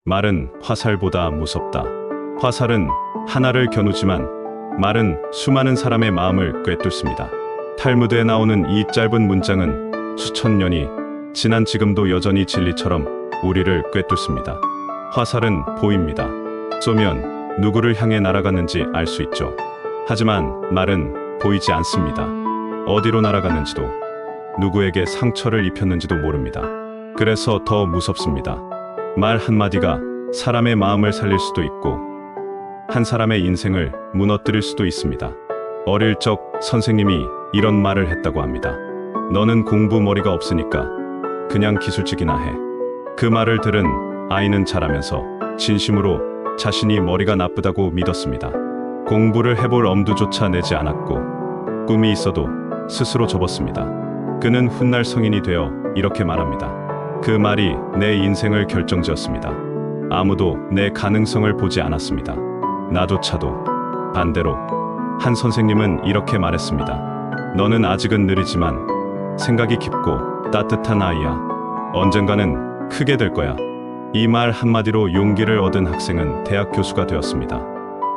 말은 화살보다 무섭다. 화살은 하나를 겨누지만 말은 수많은 사람의 마음을 꿰뚫습니다. 탈무드에 나오는 이 짧은 문장은 수천 년이 지난 지금도 여전히 진리처럼 우리를 꿰뚫습니다. 화살은 보입니다. 쏘면 누구를 향해 날아갔는지 알 수 있죠. 하지만 말은 보이지 않습니다. 어디로 날아갔는지도, 누구에게 상처를 입혔는지도 모릅니다. 그래서 더 무섭습니다. 말 한마디가 사람의 마음을 살릴 수도 있고 한 사람의 인생을 무너뜨릴 수도 있습니다. 어릴 적 선생님이 이런 말을 했다고 합니다. 너는 공부 머리가 없으니까 그냥 기술직이나 해. 그 말을 들은 아이는 자라면서 진심으로 자신이 머리가 나쁘다고 믿었습니다. 공부를 해볼 엄두조차 내지 않았고 꿈이 있어도 스스로 접었습니다. 그는 훗날 성인이 되어 이렇게 말합니다. 그 말이 내 인생을 결정지었습니다. 아무도 내 가능성을 보지 않았습니다. 나조차도. 반대로 한 선생님은 이렇게 말했습니다. 너는 아직은 느리지만 생각이 깊고 따뜻한 아이야. 언젠가는 크게 될 거야. 이 말 한마디로 용기를 얻은 학생은 대학 교수가 되었습니다.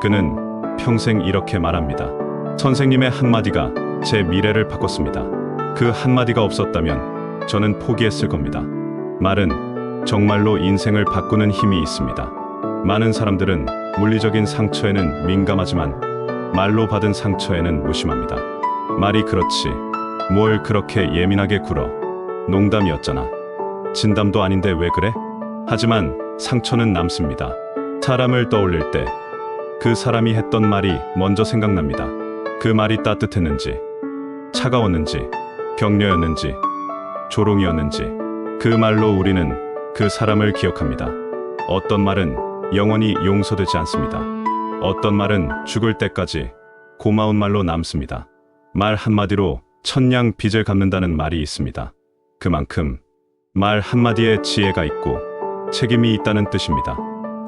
그는 평생 이렇게 말합니다. 선생님의 한마디가 제 미래를 바꿨습니다. 그 한마디가 없었다면 저는 포기했을 겁니다. 말은 정말로 인생을 바꾸는 힘이 있습니다. 많은 사람들은 물리적인 상처에는 민감하지만 말로 받은 상처에는 무심합니다. 말이 그렇지. 뭘 그렇게 예민하게 굴어. 농담이었잖아. 진담도 아닌데 왜 그래? 하지만 상처는 남습니다. 사람을 떠올릴 때 그 사람이 했던 말이 먼저 생각납니다. 그 말이 따뜻했는지, 차가웠는지, 격려였는지, 조롱이었는지 그 말로 우리는 그 사람을 기억합니다. 어떤 말은 영원히 용서되지 않습니다. 어떤 말은 죽을 때까지 고마운 말로 남습니다. 말 한마디로 천냥 빚을 갚는다는 말이 있습니다. 그만큼 말 한마디에 지혜가 있고 책임이 있다는 뜻입니다.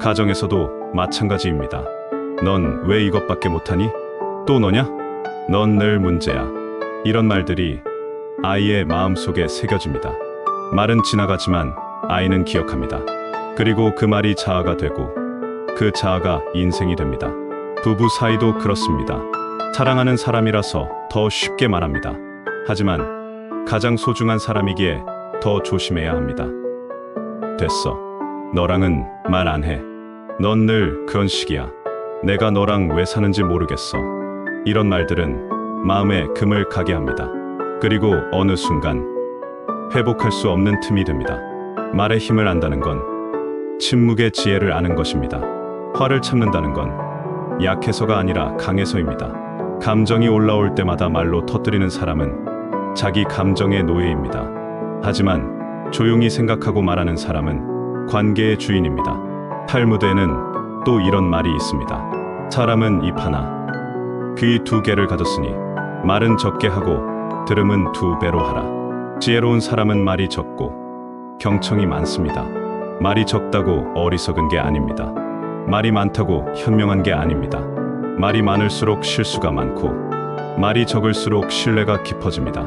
가정에서도 마찬가지입니다. 넌 왜 이것밖에 못하니? 또 너냐? 넌 늘 문제야. 이런 말들이 아이의 마음속에 새겨집니다. 말은 지나가지만 아이는 기억합니다. 그리고 그 말이 자아가 되고 그 자아가 인생이 됩니다. 부부 사이도 그렇습니다. 사랑하는 사람이라서 더 쉽게 말합니다. 하지만 가장 소중한 사람이기에 더 조심해야 합니다. 됐어. 너랑은 말 안 해. 넌 늘 그런 식이야. 내가 너랑 왜 사는지 모르겠어. 이런 말들은 마음에 금을 가게 합니다. 그리고 어느 순간 회복할 수 없는 틈이 됩니다. 말의 힘을 안다는 건 침묵의 지혜를 아는 것입니다. 화를 참는다는 건 약해서가 아니라 강해서입니다. 감정이 올라올 때마다 말로 터뜨리는 사람은 자기 감정의 노예입니다. 하지만 조용히 생각하고 말하는 사람은 관계의 주인입니다. 탈무드에는 또 이런 말이 있습니다. 사람은 입 하나, 귀 두 개를 가졌으니 말은 적게 하고 들음은 두 배로 하라. 지혜로운 사람은 말이 적고 경청이 많습니다. 말이 적다고 어리석은 게 아닙니다. 말이 많다고 현명한 게 아닙니다. 말이 많을수록 실수가 많고 말이 적을수록 신뢰가 깊어집니다.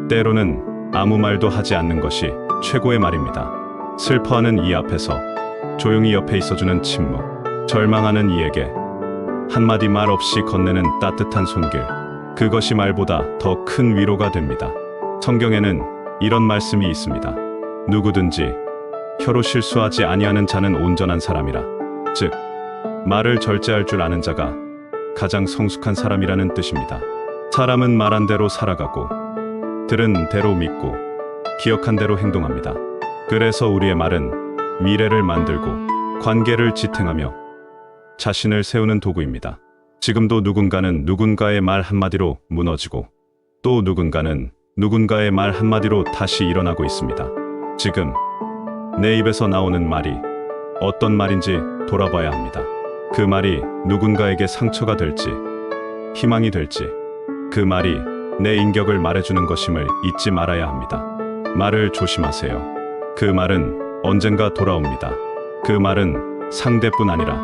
때로는 아무 말도 하지 않는 것이 최고의 말입니다. 슬퍼하는 이 앞에서 조용히 옆에 있어주는 침묵, 절망하는 이에게 한마디 말 없이 건네는 따뜻한 손길, 그것이 말보다 더 큰 위로가 됩니다. 성경에는 이런 말씀이 있습니다. 누구든지 혀로 실수하지 아니하는 자는 온전한 사람이라. 즉, 말을 절제할 줄 아는 자가 가장 성숙한 사람이라는 뜻입니다. 사람은 말한 대로 살아가고 들은 대로 믿고 기억한 대로 행동합니다. 그래서 우리의 말은 미래를 만들고 관계를 지탱하며 자신을 세우는 도구입니다. 지금도 누군가는 누군가의 말 한마디로 무너지고 또 누군가는 누군가의 말 한마디로 다시 일어나고 있습니다. 지금 내 입에서 나오는 말이 어떤 말인지 돌아봐야 합니다. 그 말이 누군가에게 상처가 될지 희망이 될지 그 말이 내 인격을 말해주는 것임을 잊지 말아야 합니다. 말을 조심하세요. 그 말은 언젠가 돌아옵니다. 그 말은 상대뿐 아니라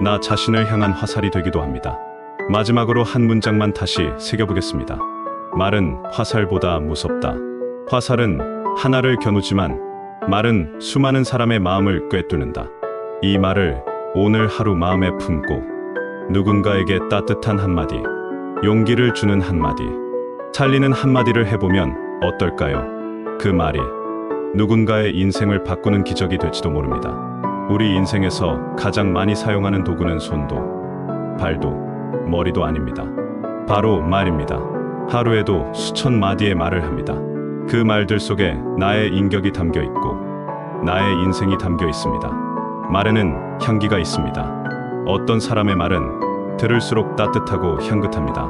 나 자신을 향한 화살이 되기도 합니다. 마지막으로 한 문장만 다시 새겨보겠습니다. 말은 화살보다 무섭다. 화살은 하나를 겨누지만 말은 수많은 사람의 마음을 꿰뚫는다. 이 말을 오늘 하루 마음에 품고 누군가에게 따뜻한 한마디, 용기를 주는 한마디, 살리는 한마디를 해보면 어떨까요? 그 말이 누군가의 인생을 바꾸는 기적이 될지도 모릅니다. 우리 인생에서 가장 많이 사용하는 도구는 손도, 발도, 머리도 아닙니다. 바로 말입니다. 하루에도 수천 마디의 말을 합니다. 그 말들 속에 나의 인격이 담겨 있고 나의 인생이 담겨 있습니다. 말에는 향기가 있습니다. 어떤 사람의 말은 들을수록 따뜻하고 향긋합니다.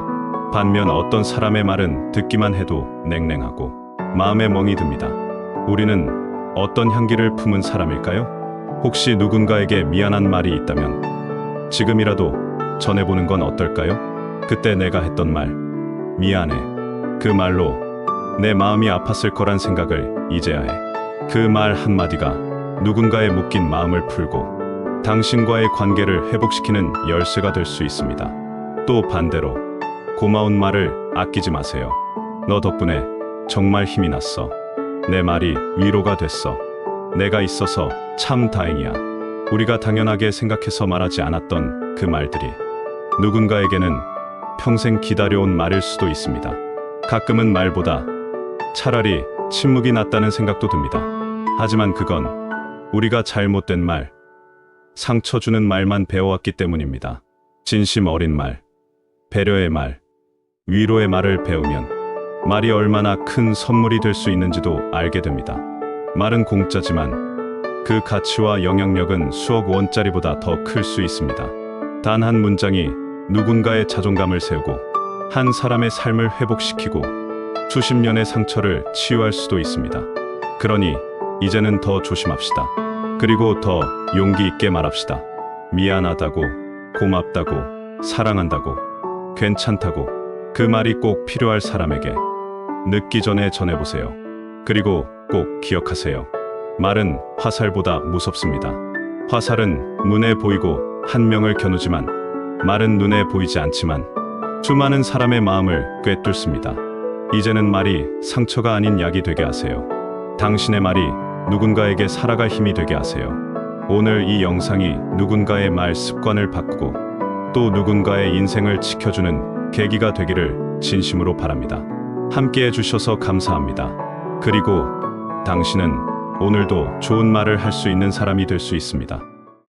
반면 어떤 사람의 말은 듣기만 해도 냉랭하고 마음에 멍이 듭니다. 우리는 어떤 향기를 품은 사람일까요? 혹시 누군가에게 미안한 말이 있다면 지금이라도 전해보는 건 어떨까요? 그때 내가 했던 말, 미안해. 그 말로 내 마음이 아팠을 거란 생각을 이제야 해. 그 말 한마디가 누군가의 묶인 마음을 풀고 당신과의 관계를 회복시키는 열쇠가 될 수 있습니다. 또 반대로 고마운 말을 아끼지 마세요. 너 덕분에 정말 힘이 났어. 내 말이 위로가 됐어. 내가 있어서 참 다행이야. 우리가 당연하게 생각해서 말하지 않았던 그 말들이 누군가에게는 평생 기다려온 말일 수도 있습니다. 가끔은 말보다 차라리 침묵이 낫다는 생각도 듭니다. 하지만 그건 우리가 잘못된 말, 상처 주는 말만 배워왔기 때문입니다. 진심 어린 말, 배려의 말, 위로의 말을 배우면 말이 얼마나 큰 선물이 될 수 있는지도 알게 됩니다. 말은 공짜지만 그 가치와 영향력은 수억 원짜리보다 더 클 수 있습니다. 단 한 문장이 누군가의 자존감을 세우고 한 사람의 삶을 회복시키고 수십 년의 상처를 치유할 수도 있습니다. 그러니 이제는 더 조심합시다. 그리고 더 용기 있게 말합시다. 미안하다고, 고맙다고, 사랑한다고, 괜찮다고 그 말이 꼭 필요할 사람에게 늦기 전에 전해보세요. 그리고 꼭 기억하세요. 말은 화살보다 무섭습니다. 화살은 눈에 보이고 한 명을 겨누지만 말은 눈에 보이지 않지만 수많은 사람의 마음을 꿰뚫습니다. 이제는 말이 상처가 아닌 약이 되게 하세요. 당신의 말이 누군가에게 살아갈 힘이 되게 하세요. 오늘 이 영상이 누군가의 말 습관을 바꾸고 또 누군가의 인생을 지켜주는 계기가 되기를 진심으로 바랍니다. 함께 해주셔서 감사합니다. 그리고 당신은 오늘도 좋은 말을 할 수 있는 사람이 될 수 있습니다.